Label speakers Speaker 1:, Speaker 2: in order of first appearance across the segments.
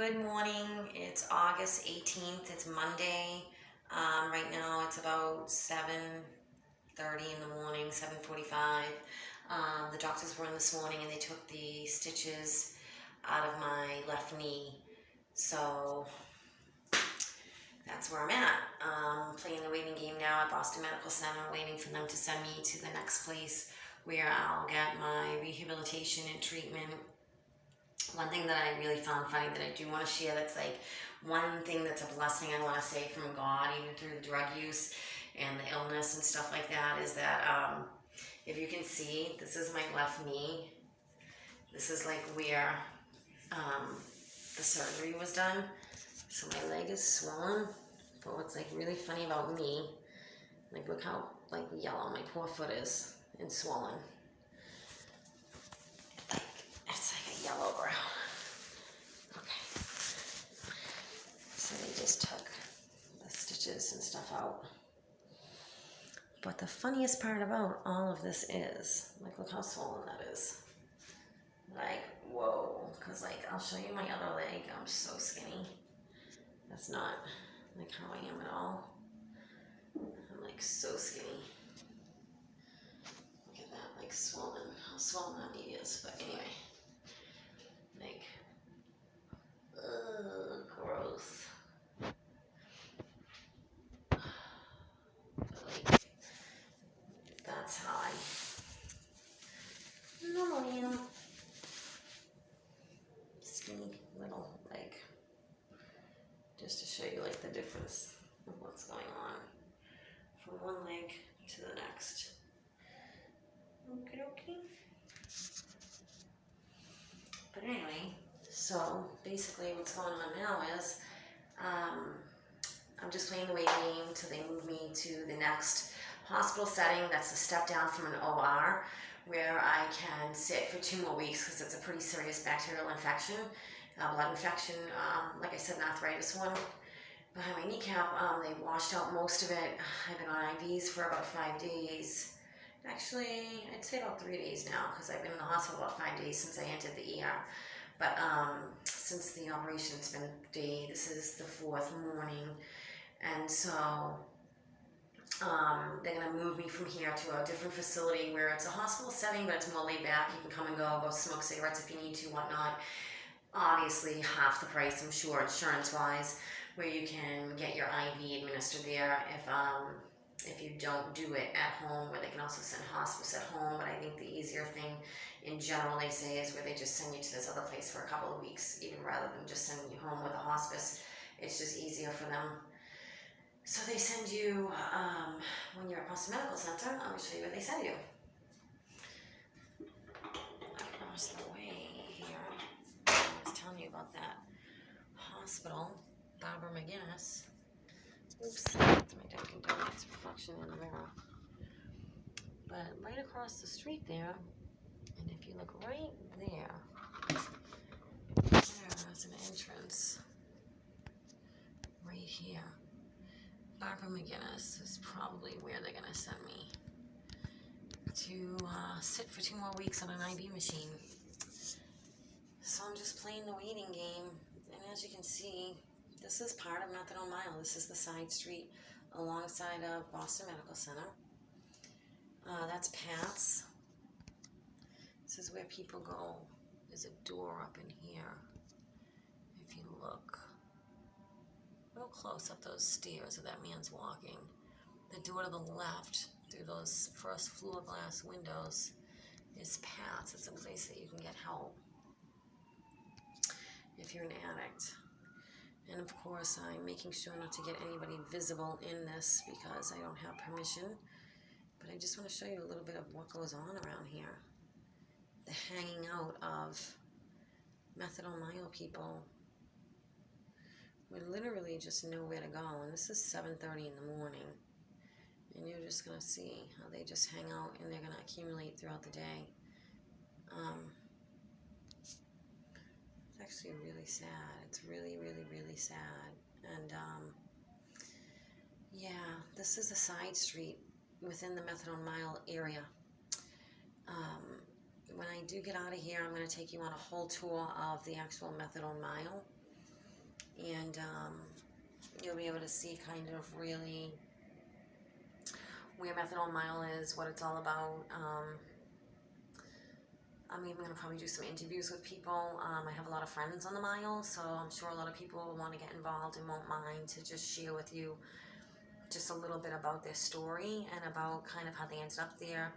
Speaker 1: Good morning. It's August 18th. It's Monday. Right now it's about 7:30 in the morning, 7:45. The doctors were in this morning and they took the stitches out of my left knee. So that's where I'm at. Playing the waiting game now at Boston Medical Center, waiting for them to send me to the next place where I'll get my rehabilitation and treatment. One thing that I really found funny that I do want to share, that's like one thing that's a blessing I want to say from God, even through the drug use and the illness and stuff like that, is that if you can see, this is my left knee. This is like where the surgery was done. So my leg is swollen. But what's like really funny about me, like look how like yellow my poor foot is and swollen. Like it's like a yellow brown. Okay. So they just took the stitches and stuff out. But the funniest part about all of this is, like, look how swollen that is. Like, whoa. Because, like, I'll show you my other leg. I'm so skinny. That's not, like, how I am at all. I'm, like, so skinny. Look at that, like, swollen. How swollen that knee is. But anyway. Like, ugh, gross. Like, that's how I normally am. Skinny little leg. Just to show you like the difference of what's going on from one leg to the next. Okay. But anyway, so basically what's going on now is I'm just playing the waiting game until they move me to the next hospital setting. That's a step down from an OR where I can sit for 2 more weeks because it's a pretty serious bacterial infection, blood infection, like I said, an arthritis one. Behind my kneecap, they washed out most of it. I've been on IVs for about 5 days. Actually, I'd say about 3 days now because I've been in the hospital about 5 days since I entered the ER. But since the operation, it's been this is the fourth morning. And so they're going to move me from here to a different facility where it's a hospital setting, but it's more laid back. You can come and go smoke cigarettes if you need to, whatnot. Obviously, half the price, I'm sure, insurance-wise, where you can get your IV administered there if you don't do it at home, where they can also send hospice at home. But I think the easier thing in general, they say, is where they just send you to this other place for a couple of weeks, even rather than just sending you home with a hospice. It's just easier for them. So they send you, when you're at Boston Medical Center, I'm going to show you where they send you. Across the way here, I was telling you about that hospital, Barbara McGinnis. Oops, that's my Dunkin' Donuts reflection in the mirror. But right across the street there, and if you look right there, there's an entrance right here. Barbara McGinnis is probably where they're going to send me to sit for 2 more weeks on an IV machine. So I'm just playing the waiting game, and as you can see, this is part of Methadone Mile. This is the side street alongside of Boston Medical Center. That's Pat's. This is where people go. There's a door up in here. If you look real close up those stairs that man's walking, the door to the left through those first floor glass windows is Pat's. It's a place that you can get help if you're an addict. And of course, I'm making sure not to get anybody visible in this because I don't have permission. But I just want to show you a little bit of what goes on around here. The hanging out of methadone mile people. We literally just know where to go. And this is 7:30 in the morning. And you're just going to see how they just hang out and they're going to accumulate throughout the day. It's actually really sad. It's really, really, really sad. And yeah, this is a side street within the Methadone Mile area. When I do get out of here, I'm going to take you on a whole tour of the actual Methadone Mile. and you'll be able to see kind of really where methadone mile is, what it's all about. I'm even going to probably do some interviews with people. I have a lot of friends on the mile, so I'm sure a lot of people will want to get involved and won't mind to just share with you just a little bit about their story and about kind of how they ended up there,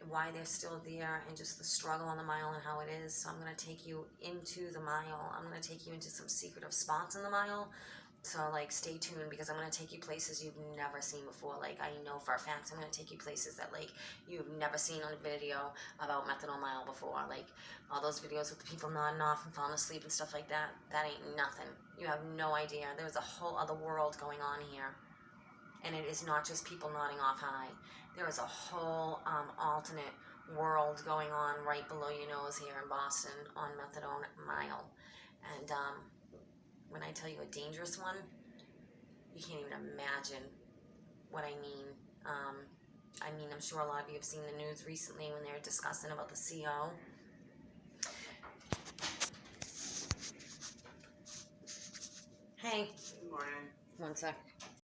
Speaker 1: why they're still there, and just the struggle on the mile and how it is. So I'm going to take you into the mile. I'm going to take you into some secretive spots in the mile. So, like, stay tuned, because I'm going to take you places you've never seen before. Like, I know for a fact I'm going to take you places that, like, you've never seen on a video about methadone mile before. Like, all those videos with the people nodding off and falling asleep and stuff like that, that ain't nothing. You have no idea. There's a whole other world going on here. And it is not just people nodding off high. There is a whole alternate world going on right below your nose here in Boston on methadone mile. And when I tell you a dangerous one, you can't even imagine what I mean. I'm sure a lot of you have seen the news recently when they were discussing about the CO. Hey.
Speaker 2: Good morning.
Speaker 1: One sec.